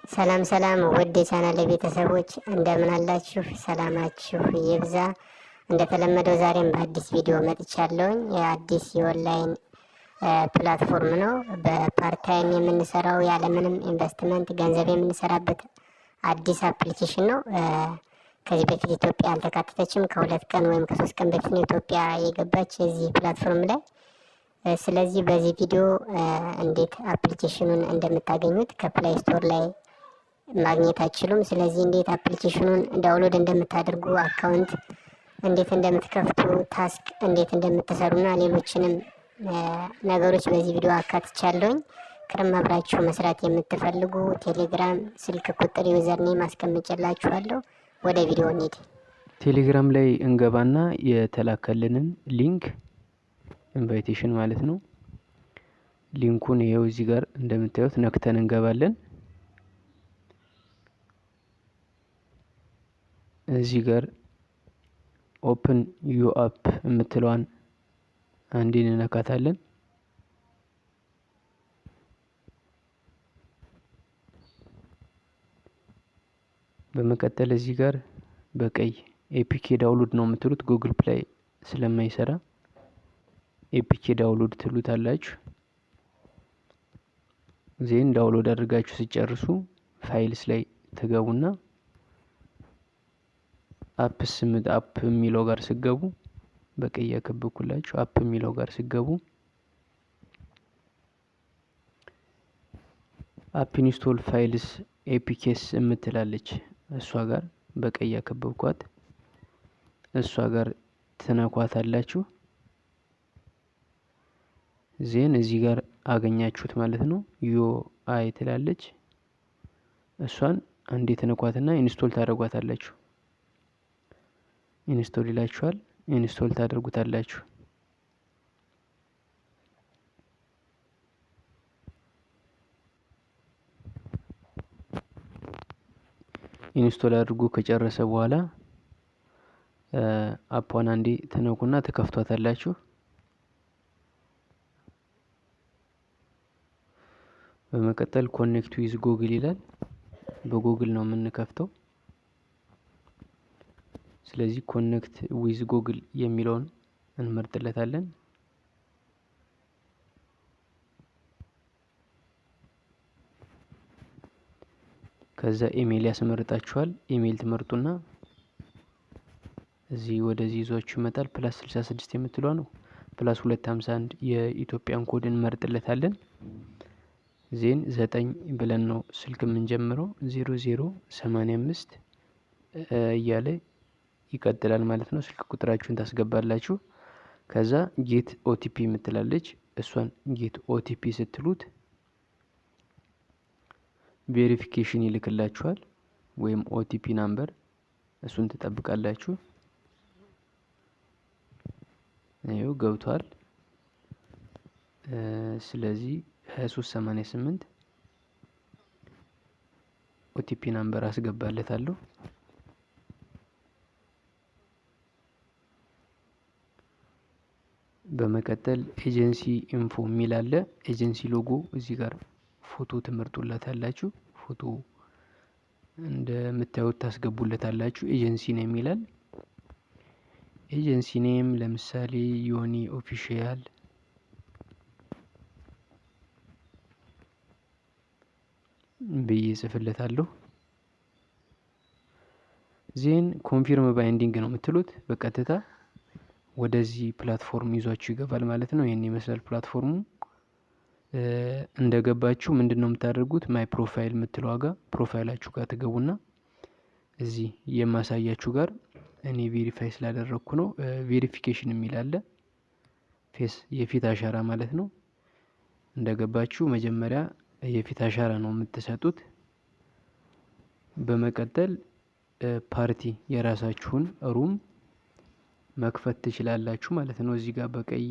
ሰላም ሰላም ውድ የቻናል ቤተሰቦች እንደምን አላችሁ? ሰላማችሁ ይብዛ። እንደተለመደው ዛሬም በአዲስ ቪዲዮ መጥቻለሁኝ። የአዲስ የኦንላይን ፕላትፎርም ነው። በፓርታይም የምንሰራው ያለምንም ኢንቨስትመንት ገንዘብ የምንሰራበት አዲስ አፕሊኬሽን ነው። ከዚህ በፊት ኢትዮጵያ አልተካተተችም። ከ2 ቀን ወይም ከ3 ቀን በፊት ነው ኢትዮጵያ የገባች እዚህ ፕላትፎርም ላይ። ስለዚህ በዚህ ቪዲዮ እንዴት አፕሊኬሽኑን እንደምታገኙት ከፕላይ ስቶር ላይ ማግኘት አይችሉም። ስለዚህ እንዴት አፕሊኬሽኑን ዳውንሎድ እንደምታደርጉ፣ አካውንት እንዴት እንደምትከፍቱ፣ ታስክ እንዴት እንደምትሰሩና ሌሎችንም ነገሮች በዚህ ቪዲዮ አካትቻለሁኝ። ቅድም አብራችሁ መስራት የምትፈልጉ ቴሌግራም ስልክ ቁጥር ዩዘር ኔም አስቀምጬላችኋለሁ። ወደ ቪዲዮ እንሂድ። ቴሌግራም ላይ እንገባና የተላከልንን ሊንክ ኢንቫይቴሽን ማለት ነው። ሊንኩን ይሄው እዚህ ጋር እንደምታዩት ነክተን እንገባለን። እዚህ ጋር ኦፕን ዩ አፕ የምትለዋን አንዴ እንነካታለን። በመቀጠል እዚህ ጋር በቀይ ኤፒኬ ዳውንሎድ ነው የምትሉት። ጉግል ፕላይ ስለማይሰራ ኤፒኬ ዳውንሎድ ትሉታላችሁ። ዜን ዳውንሎድ አድርጋችሁ ሲጨርሱ ፋይልስ ላይ ትገቡና አፕ የሚለው ጋር ሲገቡ በቀይ ያከበኩላችሁ አፕ የሚለው ጋር ሲገቡ አፕ ኢንስቶል ፋይልስ ኤፒኬስ የምትላለች እሷ ጋር በቀይ ያከበብኳት እሷ ጋር ትነኳታላችሁ። ዜን እዚህ ጋር አገኛችሁት ማለት ነው። ዩአይ ትላለች። እሷን አንዴ ትነኳትና ኢንስቶል ታደርጓታላችሁ። ኢንስቶል ይላችኋል። ኢንስቶል ታደርጉታላችሁ። ኢንስቶል አድርጉ ከጨረሰ በኋላ አፓን አንዴ ትነኩና ተከፍቷታላችሁ። በመቀጠል ኮኔክት ዊዝ ጉግል ይላል። በጉግል ነው የምንከፍተው። ስለዚህ ኮኔክት ዊዝ ጉግል የሚለውን እንመርጥለታለን። ከዛ ኢሜል ያስመርጣችኋል። ኢሜል ትመርጡና እዚህ ወደዚህ ይዟችሁ ይመጣል። ፕላስ 66 የምትለው ነው። ፕላስ 251 የኢትዮጵያን ኮድ እንመርጥለታለን። ዜን 9 ብለን ነው ስልክ የምንጀምረው። 0085 እያለ ይቀጥላል ማለት ነው። ስልክ ቁጥራችሁን ታስገባላችሁ። ከዛ ጌት ኦቲፒ የምትላለች እሷን ጌት ኦቲፒ ስትሉት ቬሪፊኬሽን ይልክላችኋል ወይም ኦቲፒ ናምበር፣ እሱን ትጠብቃላችሁ። ይኸው ገብቷል። ስለዚህ 2388 ኦቲፒ ናምበር አስገባለታለሁ። በመቀጠል ኤጀንሲ ኢንፎ የሚል አለ። ኤጀንሲ ሎጎ እዚህ ጋር ፎቶ ትመርጡለታላችሁ። ፎቶ እንደምታዩት ታስገቡለታላችሁ። ኤጀንሲ ኔም ይላል። ኤጀንሲ ኔም ለምሳሌ ዮኒ ኦፊሻል ብዬ ጽፍለታለሁ። ዜን ኮንፊርም ባይንዲንግ ነው የምትሉት። በቀጥታ ወደዚህ ፕላትፎርም ይዟችሁ ይገባል ማለት ነው። ይሄን ይመስላል ፕላትፎርሙ። እንደገባችሁ ምንድነው የምታደርጉት? ማይ ፕሮፋይል የምትለው ጋር ፕሮፋይላችሁ ጋር ትገቡና እዚህ የማሳያችሁ ጋር እኔ ቬሪፋይ ስላደረኩ ነው። ቬሪፊኬሽን የሚል አለ። ፌስ የፊት አሻራ ማለት ነው። እንደገባችሁ መጀመሪያ የፊት አሻራ ነው የምትሰጡት። በመቀጠል ፓርቲ የራሳችሁን ሩም መክፈት ትችላላችሁ ማለት ነው። እዚህ ጋር በቀይ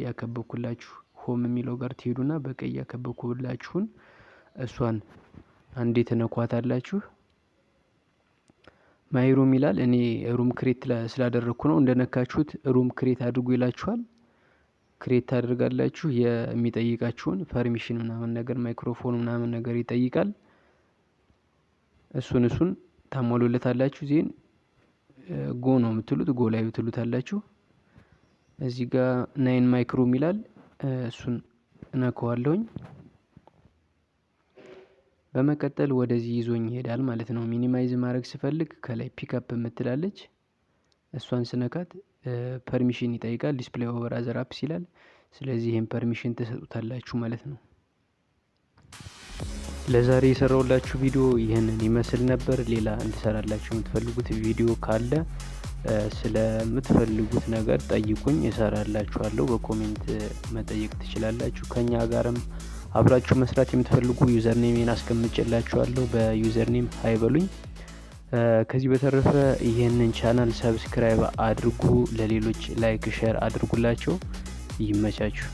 ያከበብኩላችሁ ሆም የሚለው ጋር ትሄዱና በቀይ ያከበብኩላችሁን እሷን አንዴ ትነኳታላችሁ። ማይ ሩም ይላል። እኔ ሩም ክሬት ስላደረኩ ነው። እንደነካችሁት ሩም ክሬት አድርጉ ይላችኋል። ክሬት ታደርጋላችሁ። የሚጠይቃችሁን ፐርሚሽን ምናምን ነገር ማይክሮፎን ምናምን ነገር ይጠይቃል። እሱን ታሟሉለታላችሁ። ዜን ጎ ነው የምትሉት፣ ጎ ላይ ትሉታላችሁ። እዚህ ጋር 9 ማይክሮ ይላል፣ እሱን እነካዋለሁኝ። በመቀጠል ወደዚህ ይዞኝ ይሄዳል ማለት ነው። ሚኒማይዝ ማድረግ ስፈልግ ከላይ ፒክአፕ የምትላለች እሷን ስነካት ፐርሚሽን ይጠይቃል። ዲስፕሌይ ኦቨር አዘር አፕስ ይላል። ስለዚህ ይህን ፐርሚሽን ትሰጡታላችሁ ማለት ነው። ለዛሬ የሰራሁላችሁ ቪዲዮ ይህንን ይመስል ነበር። ሌላ እንድሰራላችሁ የምትፈልጉት ቪዲዮ ካለ ስለምትፈልጉት ነገር ጠይቁኝ፣ እሰራላችኋለሁ። በኮሜንት መጠየቅ ትችላላችሁ። ከኛ ጋርም አብራችሁ መስራት የምትፈልጉ ዩዘርኔሜን አስቀምጬላችኋለሁ። በዩዘርኔም አይበሉኝ። ከዚህ በተረፈ ይህንን ቻናል ሰብስክራይብ አድርጉ፣ ለሌሎች ላይክ ሼር አድርጉላቸው። ይመቻችሁ።